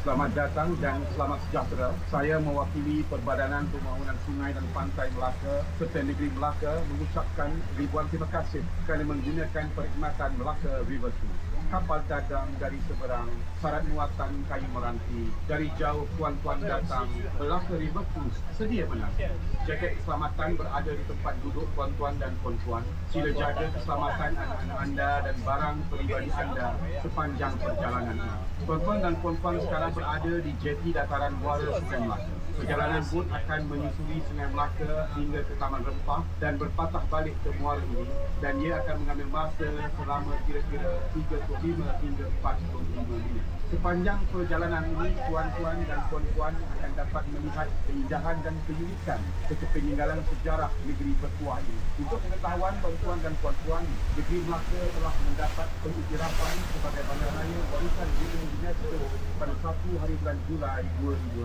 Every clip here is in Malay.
Selamat datang dan selamat sejahtera. Saya mewakili Perbadanan Pembangunan Sungai dan Pantai Melaka serta Negeri Melaka mengucapkan ribuan terima kasih kerana menggunakan perkhidmatan Melaka River Cruise. Kapal dagang dari seberang, syarat muatan kayu meranti. Dari jauh puan-puan datang, Melaka River Cruise sedia menanti. Jaket keselamatan berada di tempat duduk tuan-tuan dan puan-puan. Sila jaga keselamatan anak-anak anda dan barang peribadi anda sepanjang perjalanan ini. Tuan-tuan dan puan-puan sekarang berada di jeti dataran muara Sungai Melaka. Perjalanan bot akan menyusuri Sungai Melaka hingga ke Taman Rempah dan berpatah balik ke muara ini, dan ia akan mengambil masa selama kira-kira 35 hingga 45 minit. Sepanjang perjalanan ini, tuan-tuan dan puan-puan akan dapat melihat keindahan dan keunikan serta peninggalan sejarah negeri berkuah ini. Untuk pengetahuan tuan-tuan dan puan-puan, negeri Melaka telah mendapat pengiktirafan sebagai bandaraya warisan dunia UNESCO pada 1 hari bulan Julai 2008.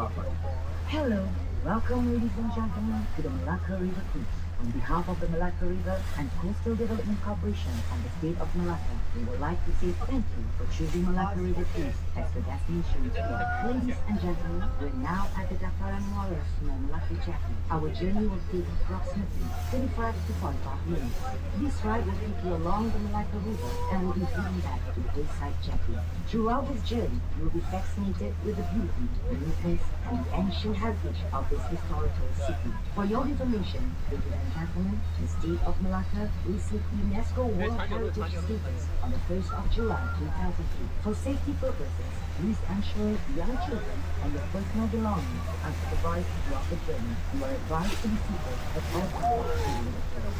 Hello, welcome ladies and gentlemen to the Malacca River Cruise. On behalf of the Malacca River and Coastal Development Corporation and the State of Malacca, we would like to say thank you for choosing Malacca River Cruise as the destination today. Ladies and gentlemen, we're now at the Dataran Muara Sungai Melaka jetty. Our journey will take approximately 35 to 45 minutes. This ride will take you along the Malacca River and will be driven back to the Bayside jetty. Throughout this journey, you will be fascinated with the beauty, uniqueness, and the ancient heritage of this historical city. For your information, ladies and gentlemen, the state of Malacca received UNESCO World Heritage status on the 1st of July 2003. For safety purposes, please ensure young children and your personal belongings are supervised throughout the journey. You are advised to be seated at all times during the journey.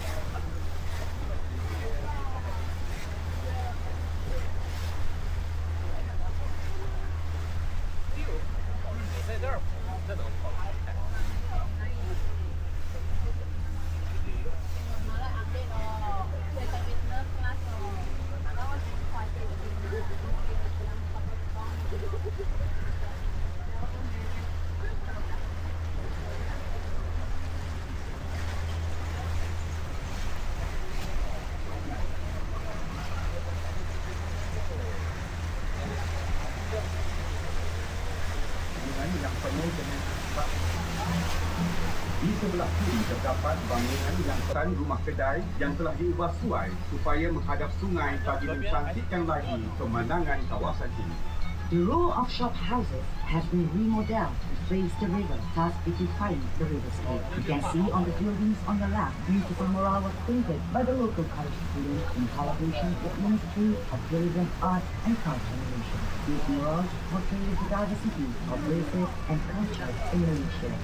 Yang penuh dengan asap. Di sebelah kiri terdapat bangunan yang peran rumah kedai yang telah diubah suai supaya menghadap sungai bagi mencantikkan lagi pemandangan kawasan ini. The row of shop houses has been remodeled to face the river, thus beautifying the riverscape. You can see on the buildings on the left beautiful murals painted by the local college students in collaboration with Ministry of Tourism, Art and Culture. These murals portray the diversity of races and cultures in Malaysia.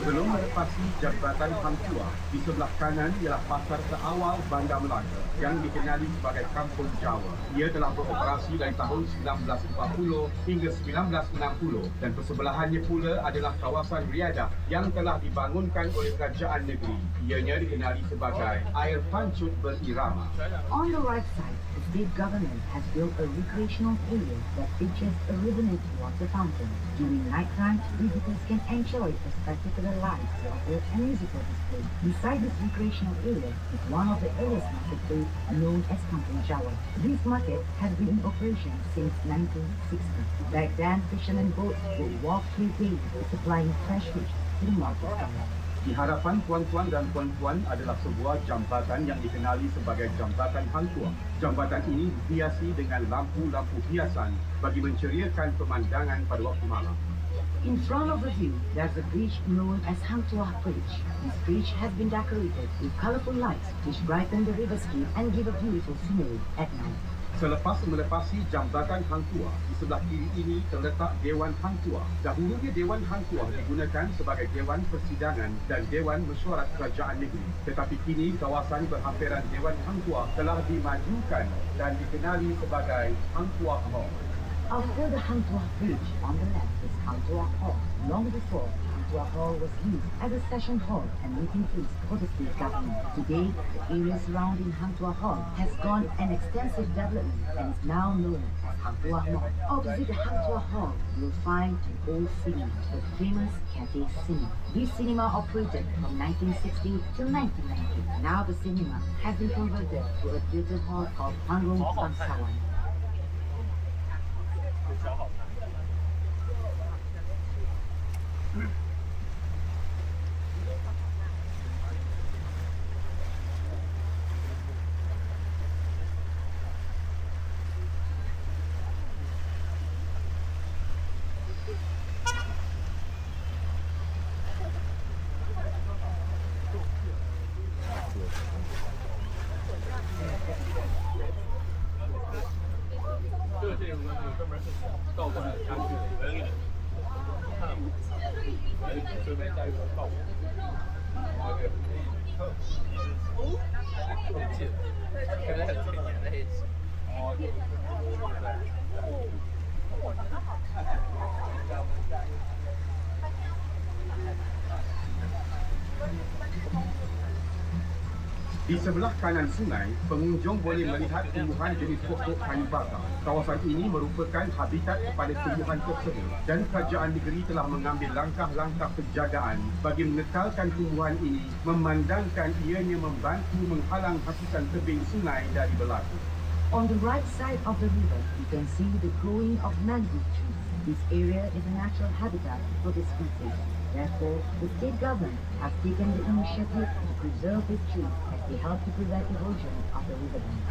Sebelum melepasi Jambatan Hang Tuah, di sebelah kanan ialah pasar terawal Bandar Melaka yang dikenali sebagai Kampung Jawa. Ia telah beroperasi dari tahun 1940 hingga 1960 dan persebelahannya pula adalah kawasan Riadah yang telah dibangunkan oleh kerajaan negeri. Ianya dikenali sebagai Air Pancut Berirama. On the right side, the state government has built a recreational area that features a river-neck water fountain. During nighttime, visitors can enjoy a spectacular live water and musical display. Beside this recreational area is one of the earliest marketplace known as Kampung Jawa. This market has been in operation since 1960. Back then, fishermen boats would walk through days supplying fresh fish to the market area. Di hadapan tuan-tuan dan puan-puan adalah sebuah jambatan yang dikenali sebagai Jambatan Hang Tuah. Jambatan ini dihiasi dengan lampu-lampu hiasan bagi menceriakan pemandangan pada waktu malam. In front of the view, there's a bridge known as Hang Tuah Bridge. This bridge has been decorated with colorful lights which brighten the riverscape and give a beautiful scenery at night. Selepas melepasi Jambatan Hang Tuah, di sebelah kiri ini terletak Dewan Hang Tuah. Dahulunya Dewan Hang Tuah digunakan sebagai Dewan Persidangan dan Dewan Mesyuarat Kerajaan Negeri. Tetapi kini kawasan berhampiran Dewan Hang Tuah telah dimajukan dan dikenali sebagai Hang Tuah Hall. After the Hang Tuah Bridge, on the left is Hang Tuah Hall. Long before, Hang Tuah Hall was used as a session hall and meeting place for the state government. Today, the area surrounding Hang Tuah Hall has gone an extensive development and is now known as Hang Tuah Mall. Opposite the Hang Tuah Hall, you'll find an old cinema, the famous Cathay Cinema. This cinema operated from 1960 to 1990. Now the cinema has been converted to a theatre hall called Panggung Bangsawan. Di sebelah kanan sungai, pengunjung boleh melihat tumbuhan jenis pokok kayu bakar. Kawasan ini merupakan habitat kepada tumbuhan tersebut dan kerajaan negeri telah mengambil langkah-langkah penjagaan bagi mengekalkan tumbuhan ini, memandangkan ianya membantu menghalang hasutan tebing sungai dari berlaku. On the right side of the river, you can see the growing of mangrove trees. This area is a natural habitat for this species. Therefore, the state government has taken the initiative to preserve these trees as they help to prevent erosion of the riverbank.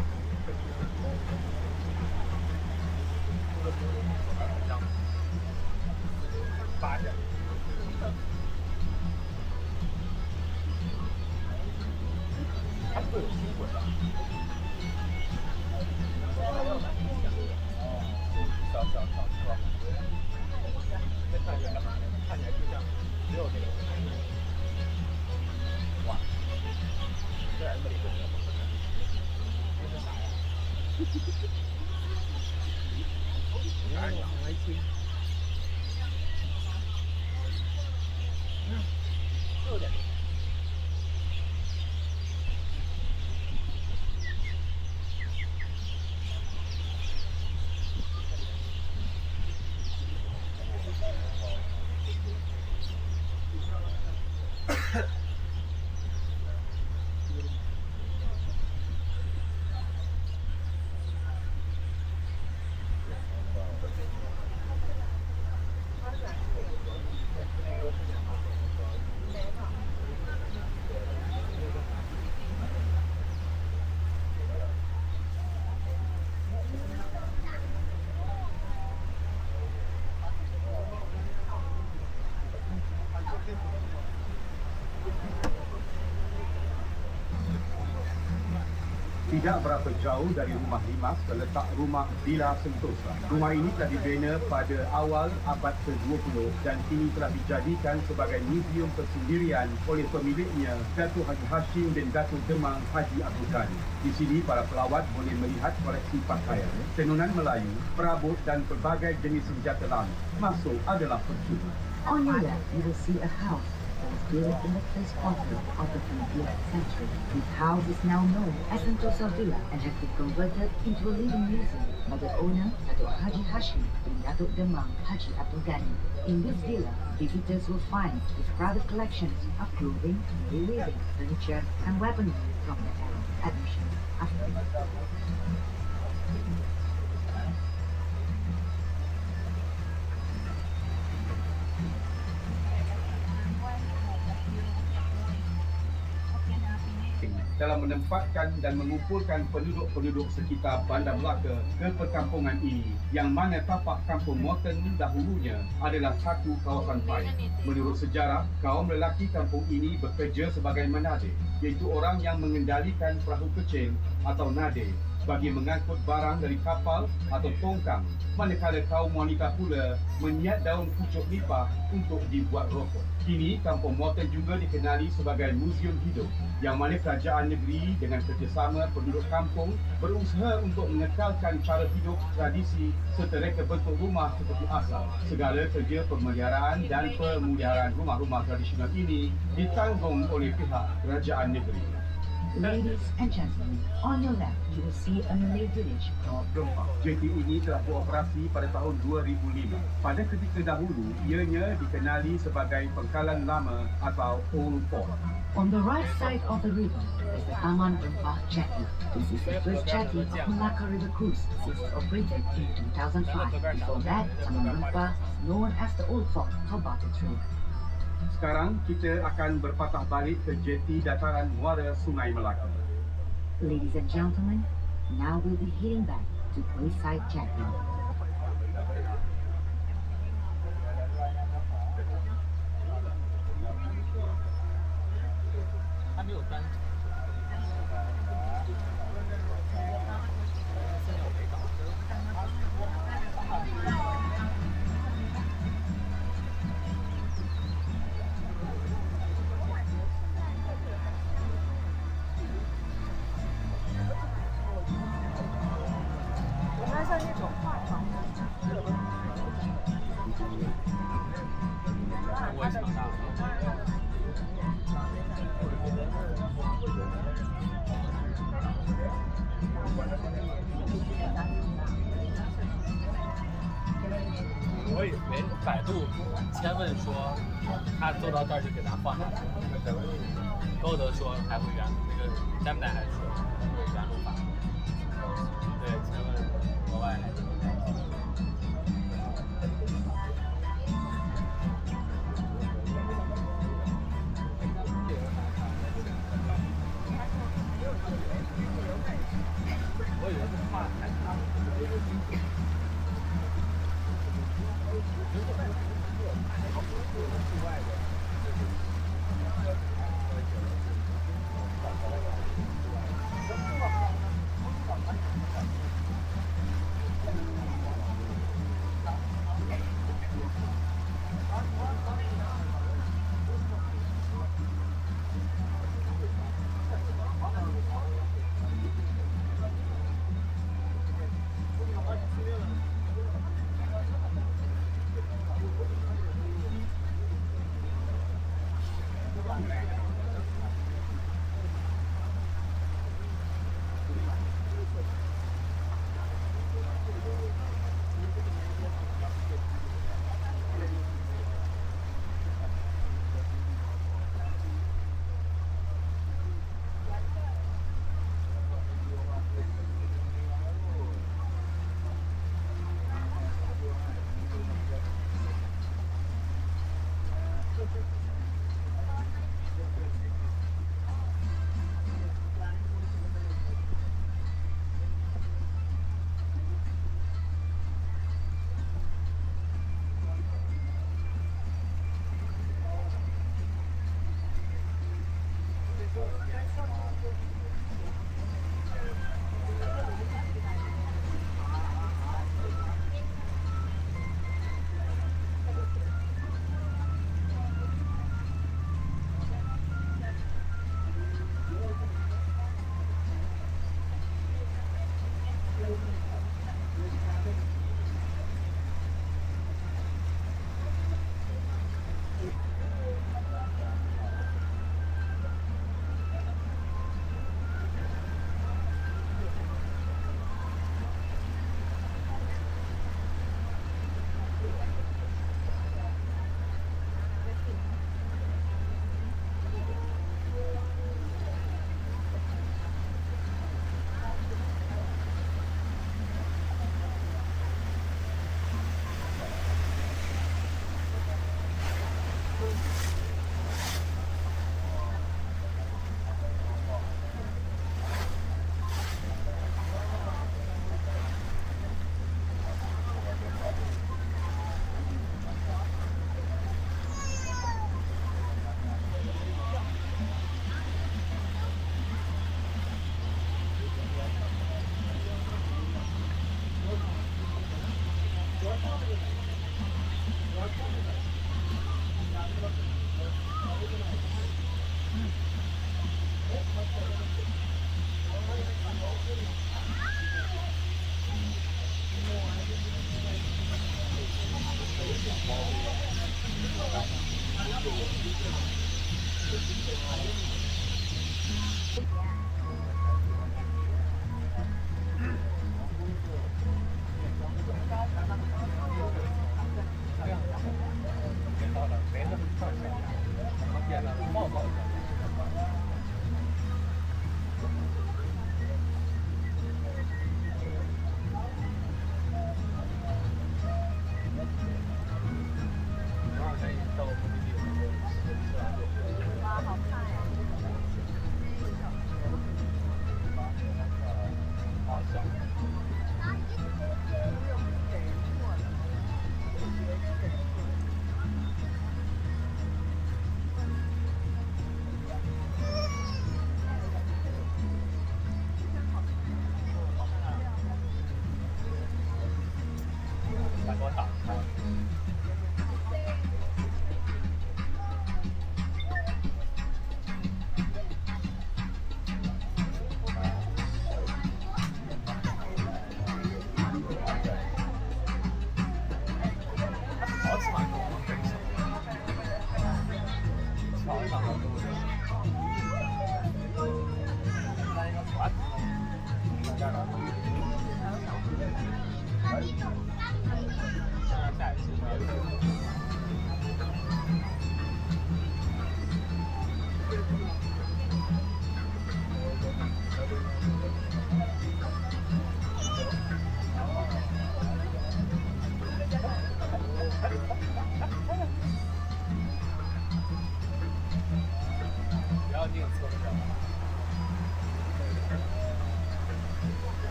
Tidak berapa jauh dari rumah Limas terletak rumah Villa Sentosa. Rumah ini telah dibina pada awal abad ke-20 dan kini telah dijadikan sebagai muzium persendirian oleh pemiliknya, Datuk Haji Hashim bin Datuk Demang Haji Abdul Ghani. Di sini para pelawat boleh melihat koleksi pakaian, tenunan Melayu, perabot dan pelbagai jenis senjata lama. Masuk adalah percuma. On your left, you will see a house that was built in the first quarter of the 20th century. This house is now known as Sentosa Villa and has been converted into a living museum by the owner, Datuk Haji Hashim bin Datuk Demang Haji Abdul Ghani. In this villa, visitors will find his private collections of clothing, weaving, furniture, and weaponry from the era. Admission after. Dalam menempatkan dan mengumpulkan penduduk-penduduk sekitar Bandar Melaka ke perkampungan ini, yang mana tapak kampung Morton dahulunya adalah satu kawasan paip. Menurut sejarah, kaum lelaki kampung ini bekerja sebagai menade, iaitu orang yang mengendalikan perahu kecil atau nade bagi mengangkut barang dari kapal atau tongkang, manakala kaum wanita pula menyiat daun pucuk nipah untuk dibuat rokok. Kini, Kampung Morton juga dikenali sebagai muzium hidup, yang mana kerajaan negeri dengan kerjasama penduduk kampung berusaha untuk mengekalkan cara hidup, tradisi serta reka bentuk rumah seperti asal. Segala kerja pemeliharaan dan pemuliharaan rumah-rumah tradisional ini ditanggung oleh pihak kerajaan negeri. Ladies and gentlemen, on your left, you will see a Malay village called Rempah. Jeti ini telah beroperasi pada tahun 2005. Pada ketika dahulu, ianya dikenali sebagai Pangkalan Lama atau Old Port. On the right side of the river is the Taman Rempah Jetty. This is the first jetty of Malacca River Cruise since it operated in 2005. Before that, Taman Rempah is known as the Old Fort or Barter Road. Sekarang kita akan berpatah balik ke jeti dataran muara Sungai Melaka. Ladies and gentlemen, now we'll be heading back to Wayside Jetty.我以为百度先问说他做到这儿就给他放下去，高德说还会原那个詹姆奶还说会原路返，对，先问国外来的。我以为是画太长。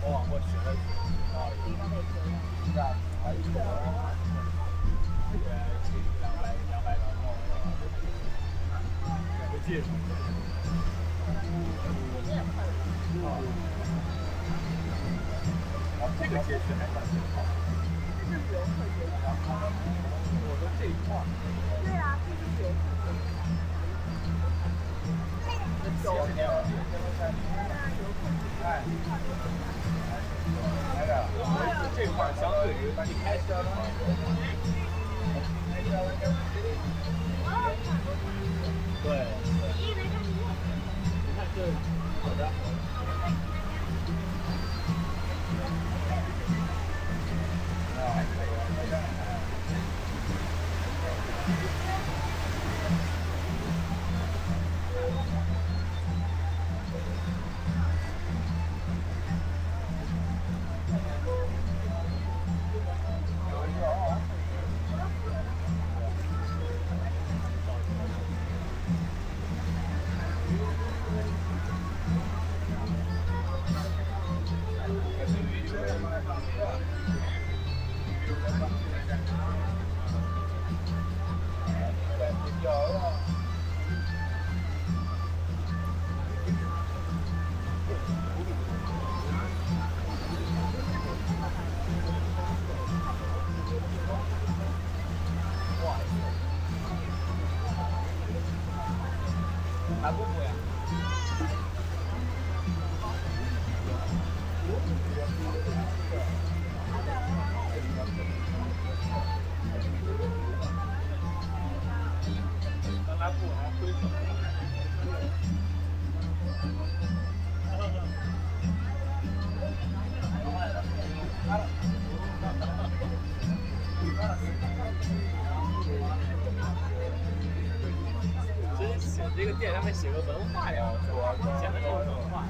哦，学了200不记住。这个街区还算挺好。我说这一块儿。对啊，这就是游客。那前面有。哎。这块儿相对于一开始的话，对，你看这好的。还不贵啊？咱俩不还回手？真行，这个店上面写个文化呀，显得有文化。